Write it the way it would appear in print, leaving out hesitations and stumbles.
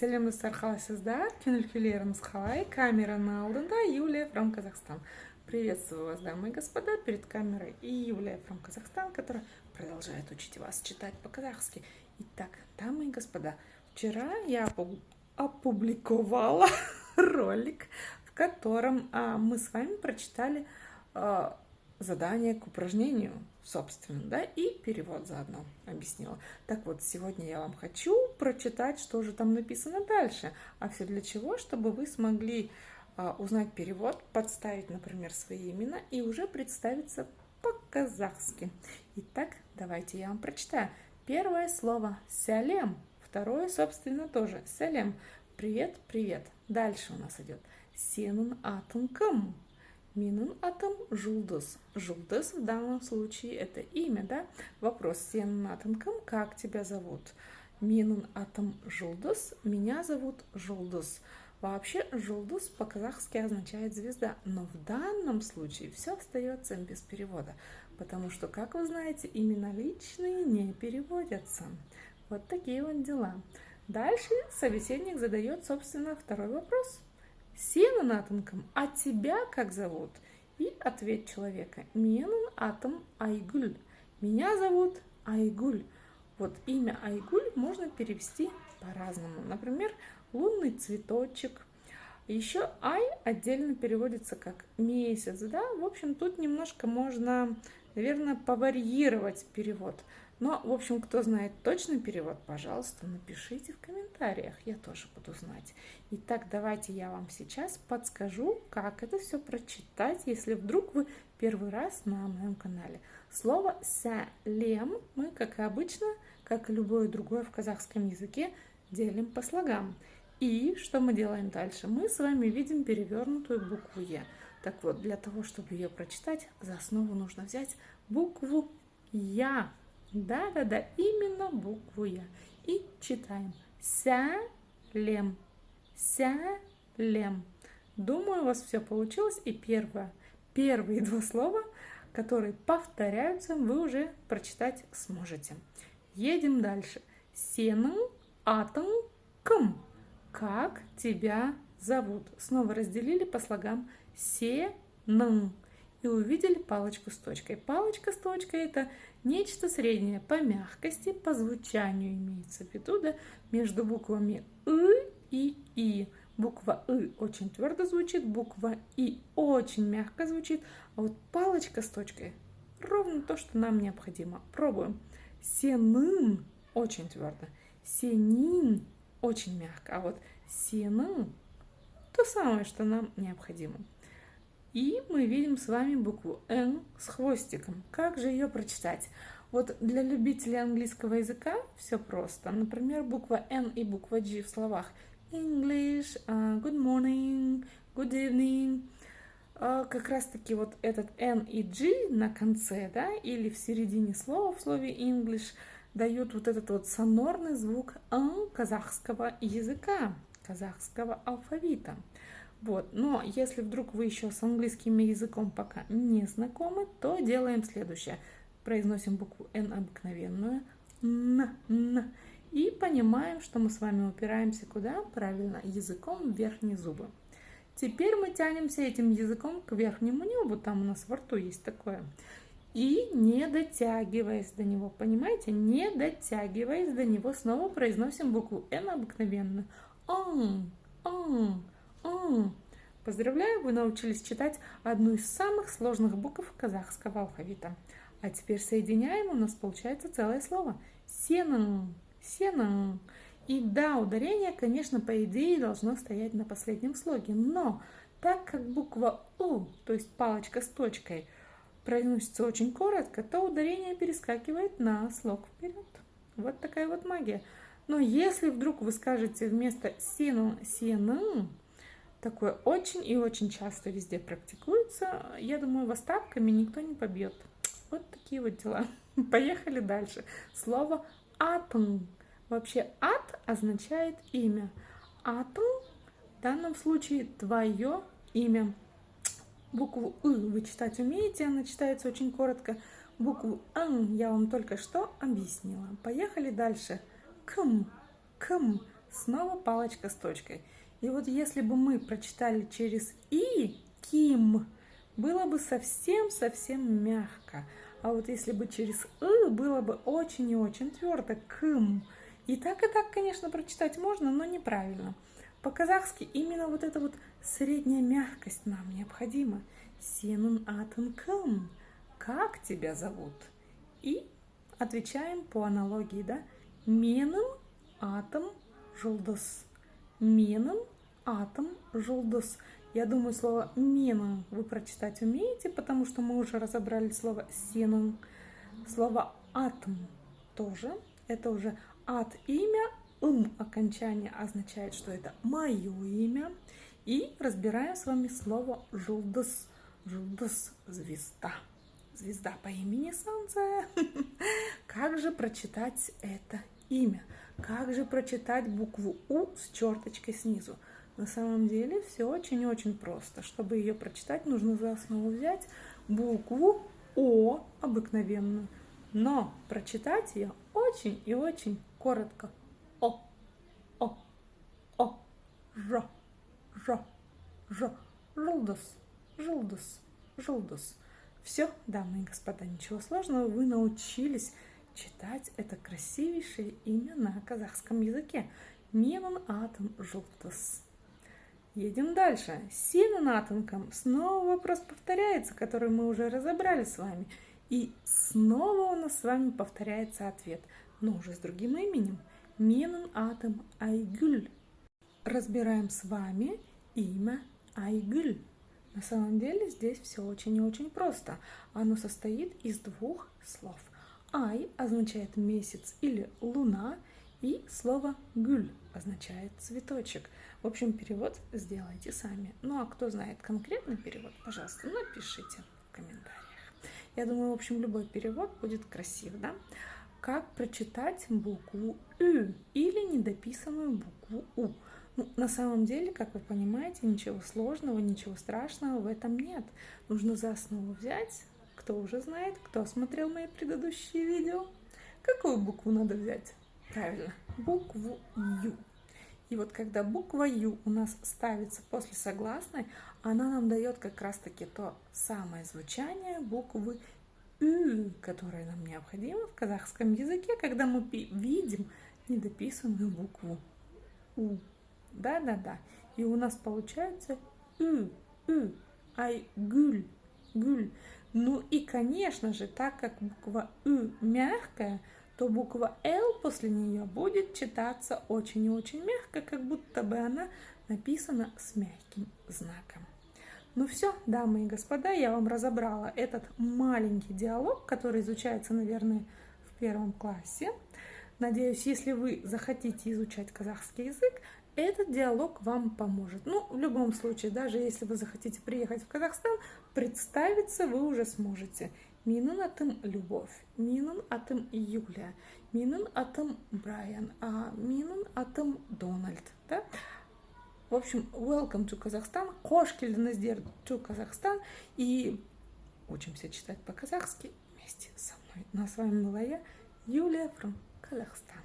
Сәлем достар, қалайсыздар? Көңіл күйлеріңіз қалай? Камераның алдында Юлия from Казахстан. Приветствую вас, дамы и господа, перед камерой и Юлия from Казахстан, которая продолжает учить вас читать по-казахски. Итак, дамы и господа, вчера я опубликовала ролик, в котором мы с вами прочитали задание к упражнению, собственно, да, и перевод заодно объяснила. Так вот, сегодня я вам хочу прочитать, что же там написано дальше. А все для чего? Чтобы вы смогли узнать перевод, подставить, например, свои имена и уже представиться по-казахски. Итак, давайте я вам прочитаю. Первое слово «сәлем», второе, собственно, тоже «сәлем». Привет, привет. Дальше у нас идет «сенің атың кім?» Менің атым Жұлдыз. Жұлдыз в данном случае это имя, да? Вопрос: сенің атың кім? Как тебя зовут? Менің атым Жұлдыз. Меня зовут Жұлдыз. Вообще Жұлдыз по-казахски означает звезда, но в данном случае все остается без перевода, потому что, как вы знаете, имена личные не переводятся. Вот такие вот дела. Дальше собеседник задает, собственно, второй вопрос. Сенің атың кім? А тебя как зовут? И ответ человека: менің атым Айгуль. Меня зовут Айгуль. Вот имя Айгуль можно перевести по-разному. Например, лунный цветочек. Еще Ай отдельно переводится как месяц, да? В общем, тут немножко можно, наверное, поварьировать перевод. Но, в общем, кто знает точный перевод, пожалуйста, напишите в комментариях, я тоже буду знать. Итак, давайте я вам сейчас подскажу, как это все прочитать, если вдруг вы первый раз на моем канале. Слово «сәлем» мы, как и обычно, как и любое другое в казахском языке, делим по слогам. И что мы делаем дальше? Мы с вами видим перевернутую букву «е». Так вот, для того, чтобы ее прочитать, за основу нужно взять букву «я». Да-да-да, именно букву «я». И читаем «сәлем», «сәлем». Думаю, у вас все получилось. И первые два слова, которые повторяются, вы уже прочитать сможете. Едем дальше. Сенің атың кім? Как тебя зовут? Снова разделили по слогам сенің. И увидели палочку с точкой. Палочка с точкой — это нечто среднее по мягкости, по звучанию имеется в виду, да, между буквами «ы» и «и». Буква «ы» очень твердо звучит, буква «и» очень мягко звучит, а вот палочка с точкой — ровно то, что нам необходимо. Пробуем. Сенің очень твердо, сенин очень мягко, а вот сенің — то самое, что нам необходимо. И мы видим с вами букву «н» с хвостиком. Как же ее прочитать? Вот для любителей английского языка все просто. Например, буква «н» и буква «g» в словах English, good morning, good evening. Как раз таки вот этот «н» и «g» на конце, да, или в середине слова в слове English дают вот этот вот сонорный звук «н» казахского языка, казахского алфавита. Вот. Но если вдруг вы еще с английским языком пока не знакомы, то делаем следующее. Произносим букву «н» обыкновенную, «н», и понимаем, что мы с вами упираемся куда? Правильно, языком в верхние зубы. Теперь мы тянемся этим языком к верхнему небу, там у нас во рту есть такое. И не дотягиваясь до него, понимаете? Не дотягиваясь до него, снова произносим букву «н» обыкновенную. Поздравляю, вы научились читать одну из самых сложных букв казахского алфавита. А теперь соединяем, у нас получается целое слово. Сенің, сенің. И да, ударение, конечно, по идее должно стоять на последнем слоге, но так как буква «у», то есть палочка с точкой, произносится очень коротко, то ударение перескакивает на слог вперед. Вот такая вот магия. Но если вдруг вы скажете вместо «сену» «сенің», такое очень и очень часто везде практикуется, я думаю, вас тапками никто не побьет. Вот такие вот дела. Поехали дальше. Слово «атың». Вообще «ат» означает имя. «Атың» в данном случае твое имя. Букву «ы» вы читать умеете, она читается очень коротко. Букву «н» я вам только что объяснила. Поехали дальше. Кім, снова палочка с точкой. И вот если бы мы прочитали через «и», «ким», было бы совсем-совсем мягко. А вот если бы через «ы», было бы очень и очень твердо «кым». И так, конечно, прочитать можно, но неправильно. По-казахски именно вот эта вот средняя мягкость нам необходима. Сенун атын кым. Как тебя зовут? И отвечаем по аналогии, да? Менің атым жұлдыз. Менің атым жұлдыз. Я думаю, слово «менің» вы прочитать умеете, потому что мы уже разобрали слово «сенің». Слово «атым» тоже. Это уже «ат» имя, окончание означает, что это мое имя. И разбираем с вами слово «жұлдыз». Жұлдыз – звезда. Звезда по имени Солнце. Как же прочитать это имя? Как же прочитать букву «У» с черточкой снизу? На самом деле все очень-очень просто. Чтобы ее прочитать, нужно за основу взять букву «О» обыкновенную. Но прочитать ее очень и очень коротко. О, О, О, Ж, Ж, Ж, Жұлдыз, Жұлдыз, Жұлдыз. Все, дамы и господа, ничего сложного, вы научились читать это красивейшее имя на казахском языке. Менің атым жұлдыз. Едем дальше. Сенің атынкам. Снова вопрос повторяется, который мы уже разобрали с вами. И снова у нас с вами повторяется ответ, но уже с другим именем. Менің атым Айгүл. Разбираем с вами имя Айгүл. На самом деле здесь все очень и очень просто. Оно состоит из двух слов. Ай означает месяц или луна, и слово гюль означает цветочек. В общем, перевод сделайте сами. Ну а кто знает конкретный перевод, пожалуйста, напишите в комментариях. Я думаю, в общем, любой перевод будет красив, да? Как прочитать букву Ü или недописанную букву У? Ну, на самом деле, как вы понимаете, ничего сложного, ничего страшного в этом нет. Нужно за основу взять, кто уже знает, кто смотрел мои предыдущие видео. Какую букву надо взять? Правильно, букву Ю. И вот когда буква Ю у нас ставится после согласной, она нам дает как раз-таки то самое звучание буквы Ü, которое нам необходимо в казахском языке, когда мы видим недописанную букву У. Да-да-да. И у нас получается Айгүл, гүль. Ну и, конечно же, так как буква Ü мягкая, то буква Л после нее будет читаться очень и очень мягко, как будто бы она написана с мягким знаком. Ну все, дамы и господа, я вам разобрала этот маленький диалог, который изучается, наверное, в первом классе. Надеюсь, если вы захотите изучать казахский язык, этот диалог вам поможет. Ну, в любом случае, даже если вы захотите приехать в Казахстан, представиться вы уже сможете. Менің атым Любовь, менің атым Юлия, менің атым Брайан, а менің атым Дональд. Да? В общем, welcome to Kazakhstan, қош келдіңіздер to Kazakhstan, и учимся читать по-казахски вместе со мной. Ну, а с вами была я, Юлия from Kazakhstan.